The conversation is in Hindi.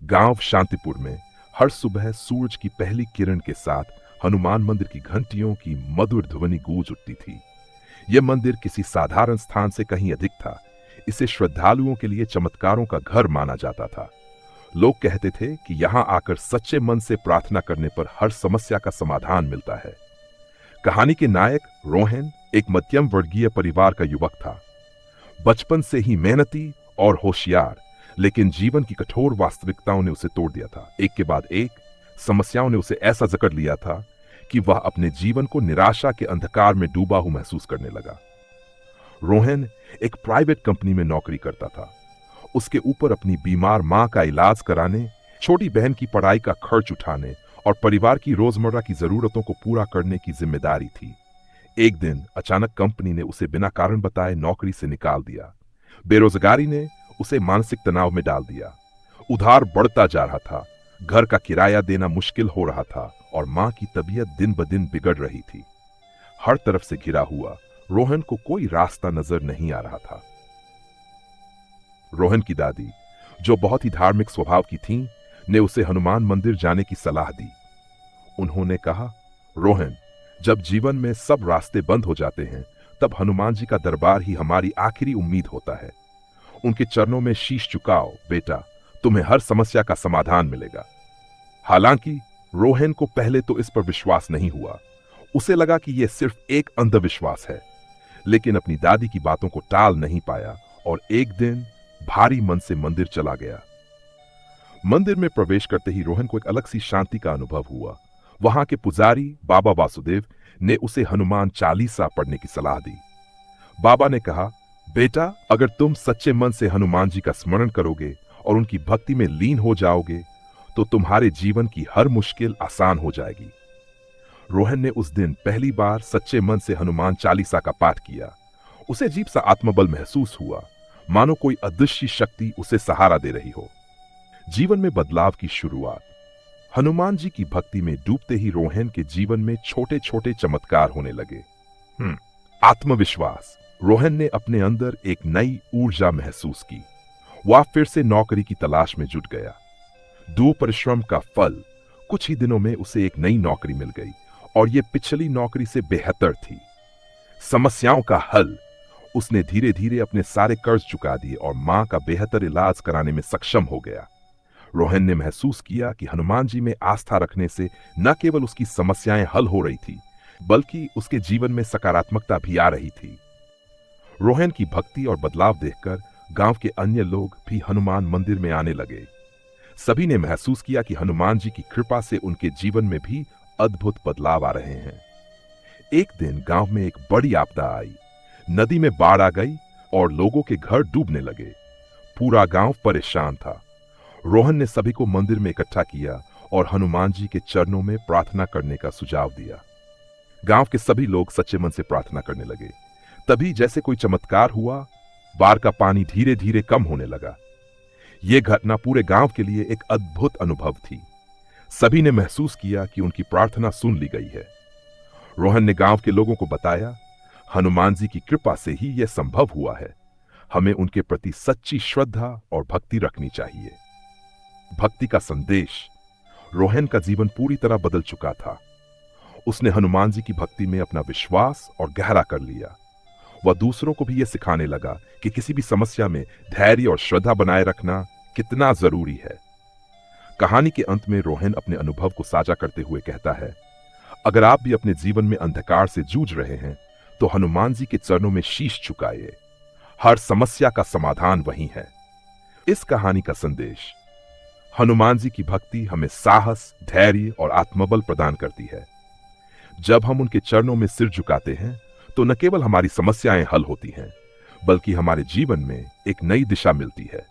गांव शांतिपुर में हर सुबह सूरज की पहली किरण के साथ हनुमान मंदिर की घंटियों की मधुर ध्वनि गूंज उठती थी। यह मंदिर किसी साधारण स्थान से कहीं अधिक था। इसे श्रद्धालुओं के लिए चमत्कारों का घर माना जाता था। लोग कहते थे कि यहां आकर सच्चे मन से प्रार्थना करने पर हर समस्या का समाधान मिलता है। कहानी के नायक रोहन एक मध्यम वर्गीय परिवार का युवक था। बचपन से ही मेहनती और होशियार, लेकिन जीवन की कठोर वास्तविकताओं ने उसे तोड़ दिया था। एक के बाद एक समस्याओं ने उसे ऐसा जकड़ लिया था कि वह अपने जीवन को निराशा के अंधकार में डूबा हुआ महसूस करने लगा। रोहन एक प्राइवेट कंपनी में नौकरी करता था। उसके ऊपर अपनी बीमार मां का इलाज कराने, छोटी बहन की पढ़ाई का खर्च उठाने और परिवार की रोजमर्रा की जरूरतों को पूरा करने की जिम्मेदारी थी। एक दिन अचानक कंपनी ने उसे बिना कारण बताए नौकरी से निकाल दिया। बेरोजगारी ने उसे मानसिक तनाव में डाल दिया। उधार बढ़ता जा रहा था, घर का किराया देना मुश्किल हो रहा था और मां की तबीयत दिन ब दिन बिगड़ रही थी। हर तरफ से घिरा हुआ रोहन को कोई रास्ता नजर नहीं आ रहा था। रोहन की दादी, जो बहुत ही धार्मिक स्वभाव की थीं, ने उसे हनुमान मंदिर जाने की सलाह दी। उन्होंने कहा, रोहन, जब जीवन में सब रास्ते बंद हो जाते हैं, तब हनुमान जी का दरबार ही हमारी आखिरी उम्मीद होता है। उनके चरणों में शीश झुकाओ बेटा, तुम्हें हर समस्या का समाधान मिलेगा। हालांकि रोहन को पहले तो इस पर विश्वास नहीं हुआ। उसे लगा कि यह सिर्फ एक अंधविश्वास है, लेकिन अपनी दादी की बातों को टाल नहीं पाया और एक दिन भारी मन से मंदिर चला गया। मंदिर में प्रवेश करते ही रोहन को एक अलग सी शांति का अनुभव हुआ। वहां के पुजारी बाबा वासुदेव ने उसे हनुमान चालीसा पढ़ने की सलाह दी। बाबा ने कहा, बेटा, अगर तुम सच्चे मन से हनुमान जी का स्मरण करोगे और उनकी भक्ति में लीन हो जाओगे तो तुम्हारे जीवन की हर मुश्किल आसान हो जाएगी। रोहन ने उस दिन पहली बार सच्चे मन से हनुमान चालीसा का पाठ किया। उसे अजीब सा आत्मबल महसूस हुआ, मानो कोई अदृश्य शक्ति उसे सहारा दे रही हो। जीवन में बदलाव की शुरुआत। हनुमान जी की भक्ति में डूबते ही रोहन के जीवन में छोटे छोटे चमत्कार होने लगे। आत्मविश्वास। रोहन ने अपने अंदर एक नई ऊर्जा महसूस की। वह फिर से नौकरी की तलाश में जुट गया। दो परिश्रम का फल। कुछ ही दिनों में उसे एक नई नौकरी मिल गई और यह पिछली नौकरी से बेहतर थी। समस्याओं का हल। उसने धीरे धीरे अपने सारे कर्ज चुका दिए और मां का बेहतर इलाज कराने में सक्षम हो गया। रोहन ने महसूस किया कि हनुमान जी में आस्था रखने से न केवल उसकी समस्याएं हल हो रही थी, बल्कि उसके जीवन में सकारात्मकता भी आ रही थी। रोहन की भक्ति और बदलाव देखकर गांव के अन्य लोग भी हनुमान मंदिर में आने लगे। सभी ने महसूस किया कि हनुमान जी की कृपा से उनके जीवन में भी अद्भुत बदलाव आ रहे हैं। एक दिन गांव में एक बड़ी आपदा आई। नदी में बाढ़ आ गई और लोगों के घर डूबने लगे। पूरा गांव परेशान था। रोहन ने सभी को मंदिर में इकट्ठा किया और हनुमान जी के चरणों में प्रार्थना करने का सुझाव दिया। गांव के सभी लोग सच्चे मन से प्रार्थना करने लगे। तभी जैसे कोई चमत्कार हुआ, बाढ़ का पानी धीरे धीरे कम होने लगा। यह घटना पूरे गांव के लिए एक अद्भुत अनुभव थी। सभी ने महसूस किया कि उनकी प्रार्थना सुन ली गई है। रोहन ने गांव के लोगों को बताया, हनुमान जी की कृपा से ही यह संभव हुआ है। हमें उनके प्रति सच्ची श्रद्धा और भक्ति रखनी चाहिए। भक्ति का संदेश। रोहन का जीवन पूरी तरह बदल चुका था। उसने हनुमान जी की भक्ति में अपना विश्वास और गहरा कर लिया। वह दूसरों को भी यह सिखाने लगा कि किसी भी समस्या में धैर्य और श्रद्धा बनाए रखना कितना जरूरी है। कहानी के अंत में रोहन अपने अनुभव को साझा करते हुए कहता है, अगर आप भी अपने जीवन में अंधकार से जूझ रहे हैं तो हनुमान जी के चरणों में शीश झुकाइए। हर समस्या का समाधान वही है। इस कहानी का संदेश। हनुमान जी की भक्ति हमें साहस, धैर्य और आत्मबल प्रदान करती है। जब हम उनके चरणों में सिर झुकाते हैं तो न केवल हमारी समस्याएं हल होती हैं, बल्कि हमारे जीवन में एक नई दिशा मिलती है।